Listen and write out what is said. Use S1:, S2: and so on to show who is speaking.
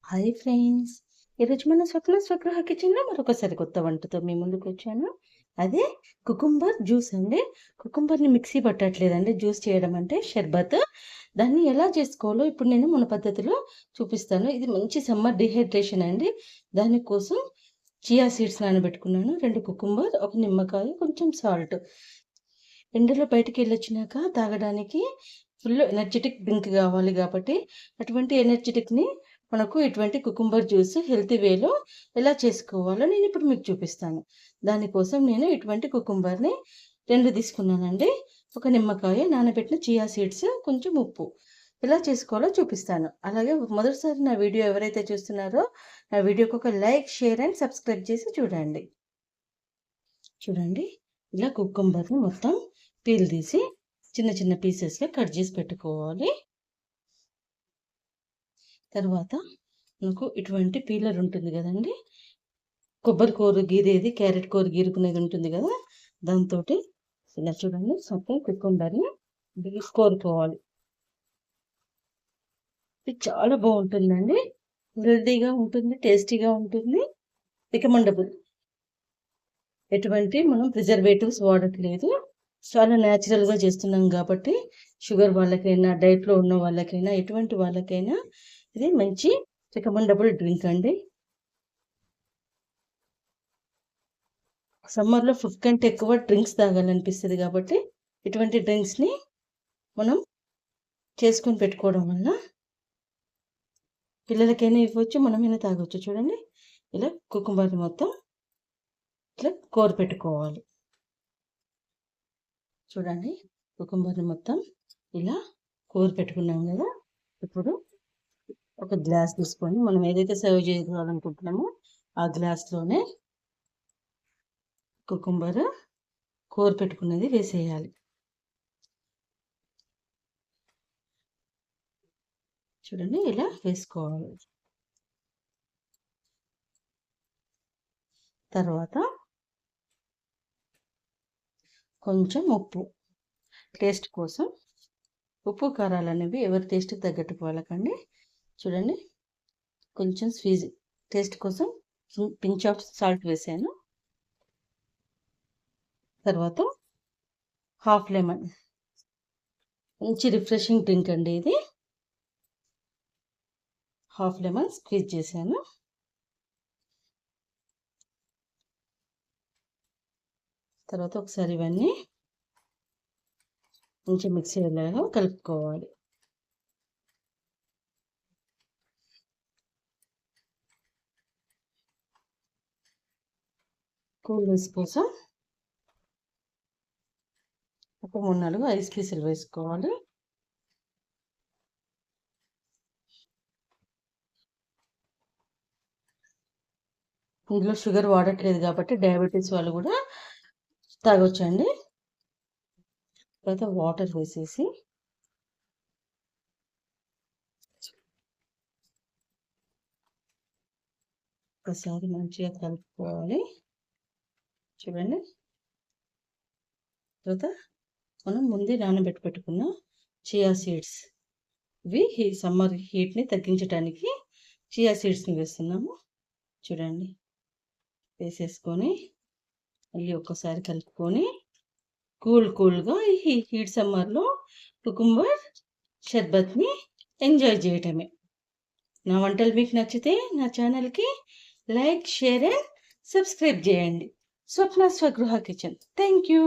S1: Hi friends! ఈరోజు మన స్వప్న స్వగృహ కిచెన్‌లో మరొకసారి కొత్త వంటతో మీ ముందుకొచ్చాను. అదే కుకుంబర్ జ్యూస్ అండి. కుకుంబర్‌ని మిక్సీ పట్టట్లేదండి జ్యూస్ చేయడం అంటే షర్బత్. దాన్ని ఎలా చేసుకోవాలో ఇప్పుడు నేను మన పద్ధతిలో చూపిస్తాను. ఇది మంచి సమ్మర్ డీహైడ్రేషన్ అండి. దానికోసం చియా సీడ్స్ నానబెట్టుకున్నాను. 2 కుకుంబర్, ఒక నిమ్మకాయ, కొంచెం సాల్ట్. ఎండలో బయటికెళ్ళొచ్చినాక తాగడానికి ఫుల్ ఎనర్జిటిక్ డ్రింక్ కావాలి కాబట్టి అటువంటి ఎనర్జిటిక్‌ని మనకు ఇటువంటి కుకుంబర్ జ్యూస్ హెల్తీ వేలో ఎలా చేసుకోవాలో నేనిప్పుడు మీకు చూపిస్తాను. దానికోసం నేను ఇటువంటి కుకుంబర్‌ని 2 తీసుకున్నానండి. ఒక నిమ్మకాయ, నానబెట్టిన చియా సీడ్స్, కొంచెం ఉప్పు. ఎలా చేసుకోవాలో చూపిస్తాను. అలాగే మొదటిసారి నా వీడియో ఎవరైతే చూస్తున్నారో నా వీడియోకి ఒక లైక్, షేర్ అండ్ సబ్స్క్రైబ్ చేసి చూడండి. చూడండి, ఇలా కుకుంబర్‌ని మొత్తం పీల్ తీసి చిన్న చిన్న పీసెస్‌గా కట్ చేసి పెట్టుకోవాలి. తర్వాత మనకు ఇటువంటి పీలర్ ఉంటుంది కదండీ! కొబ్బరి కూర గీరేది, క్యారెట్ కూర గీరుకునేది ఉంటుంది కదా! దాంతోటి ఇలా చూడండి మొత్తం కుకుంబర్‌ని కోరుకోవాలి. ఇది చాలా బావుంటుందండి. హెల్తీగా ఉంటుంది, టేస్టీగా ఉంటుంది, రికమెండబుల్. ఎటువంటి మనం ప్రిజర్వేటివ్స్ వాడట్లేదు. చాలా న్యాచురల్‌గా చేస్తున్నాం కాబట్టి షుగర్ వాళ్ళకైనా, డైట్‌లో ఉన్న వాళ్ళకైనా, ఎటువంటి వాళ్ళకైనా ఇది మంచి రికమెండబుల్ డ్రింక్ అండి. సమ్మర్‌లో ఫుడ్ కంటే ఎక్కువ డ్రింక్స్ తాగాలనిపిస్తది కాబట్టి ఇటువంటి డ్రింక్స్‌ని మనం చేసుకొని పెట్టుకోవడం వల్ల పిల్లలకైనా ఇవ్వచ్చు, మనమైనా తాగొచ్చు. చూడండి, ఇలా కుకుంబర్‌ని మొత్తం ఇట్లా కోరి పెట్టుకోవాలి. చూడండి, కుకుంబర్‌ని మొత్తం ఇలా కోరి పెట్టుకున్నాం కదా! ఇప్పుడు ఒక గ్లాస్ తీసుకొని మనం ఏదైతే సర్వ్ చేసుకోవాలనుకుంటున్నామో ఆ గ్లాస్‌లోనే కుకుంబర్ కోరి పెట్టుకున్నది వేసేయాలి. చూడండి, ఇలా వేసుకోవాలి. తర్వాత కొంచెం ఉప్పు టేస్ట్ కోసం. ఉప్పు కారాలు అనేవి ఎవరి టేస్ట్‌కి తగ్గట్టు వాళ్ళకండి. చూడండి, కొంచెం టేస్ట్ కోసం పించ్ ఆఫ్ సాల్ట్ వేసాను. తర్వాత హాఫ్ లెమన్, మంచి రిఫ్రెషింగ్ డ్రింక్ అండి ఇది. హాఫ్ లెమన్ స్క్వీజ్ చేశాను. తర్వాత ఒకసారి ఇవన్నీ మంచి మిక్సీ అయ్యేలాగా కలుపుకోవాలి. కూల్‌నెస్ కోసం ఒక 3, 4 ఐస్ పీసులు వేసుకోవాలి. ఇందులో షుగర్ వాడట్లేదు కాబట్టి డయాబెటీస్ వాళ్ళు కూడా తాగొచ్చండి. తర్వాత వాటర్ వేసేసి ఒకసారి మంచిగా కలుపుకోవాలి. చూడండి, తర్వాత మనం ముందే పెట్టుకున్న చియా సీడ్స్, ఇవి సమ్మర్ హీట్ని తగ్గించడానికి చియా సీడ్స్ని వేస్తున్నాము. చూడండి, వేసేసుకొని మళ్ళీ ఒక్కసారి కలుపుకొని కూల్గా ఈ హీట్ సమ్మర్లో కుకుంబర్ షర్బత్ని ఎంజాయ్ చేయటమే. నా వంటలు మీకు నచ్చితే నా ఛానల్కి లైక్, షేర్ అండ్ సబ్స్క్రైబ్ చేయండి. స్వప్న స్వగృహ కిచెన్. Thank you.